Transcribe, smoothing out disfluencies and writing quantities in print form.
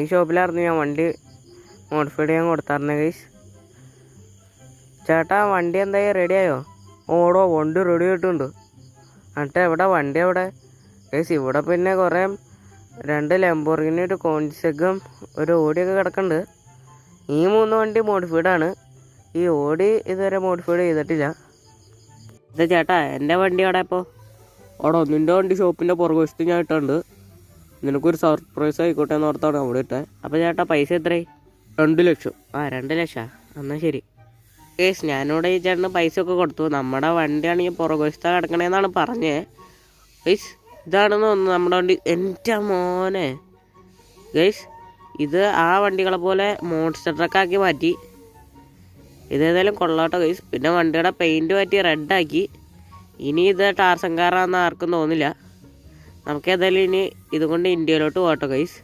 ഈ ഷോപ്പിലായിരുന്നു ഞാൻ വണ്ടി മോഡിഫൈഡ് ചെയ്യാൻ കൊടുത്തായിരുന്നു ഗൈസ്. ചേട്ടാ വണ്ടി എന്തായി റെഡിയായോ? ഓടോ വണ്ടി റെഡി ആയിട്ടുണ്ട്. എന്നിട്ട് വണ്ടി എവിടെ ഗൈസ്? ഇവിടെ പിന്നെ കുറേ 2 ലംബോർഗിനി, ഒരു കോൺസെഗും, ഒരു ഓടിയൊക്കെ കിടക്കുന്നുണ്ട്. ഈ 3 വണ്ടി മോഡിഫൈഡാണ്. ഈ ഓടി ഇതുവരെ മോഡിഫൈഡ് ചെയ്തിട്ടില്ല. ഇത് ചേട്ടാ എൻ്റെ വണ്ടി അവിടെ ഇപ്പോൾ അവിടെ നിൻ്റെ വണ്ടി ഷോപ്പിൻ്റെ പുറകുവശത്ത് ഞാൻ ഇട്ടുണ്ട്. നിനക്കൊരു സർപ്രൈസ് ആയിക്കോട്ടെ എന്ന് ഓർത്താണ് അവിടെ ഇട്ടത്. അപ്പോൾ ചേട്ടാ പൈസ എത്രയായി? 2 ലക്ഷം. 2 ലക്ഷം എന്നാൽ ശരി കേസ്. ഞാനിവിടെ ഈ ചേട്ടന് പൈസ ഒക്കെ കൊടുത്തു. നമ്മുടെ വണ്ടിയാണെങ്കിൽ പുറകുവശത്താണ് കിടക്കണേന്നാണ് പറഞ്ഞത് ഗൈസ്. ഇതാണെന്ന് തോന്നുന്നു നമ്മുടെ വണ്ടി. എൻ്റെ മോനെ ഗൈസ്, ഇത് ആ വണ്ടികളെ പോലെ മോൺസ്റ്റർ ട്രക്കാക്കി മാറ്റി. ഇതേതായാലും കൊള്ളാട്ടോ ഗൈസ്. പിന്നെ വണ്ടിയുടെ പെയിൻറ്റ് മാറ്റി റെഡാക്കി. ഇനി ഇത് ടാർസൻ കാറാണെന്ന് ആർക്കും തോന്നില്ല. നമുക്ക് ഏതായാലും ഇനി ഇതുകൊണ്ട് ഇന്ത്യയിലോട്ട് പോകട്ടോ ഗൈസ്.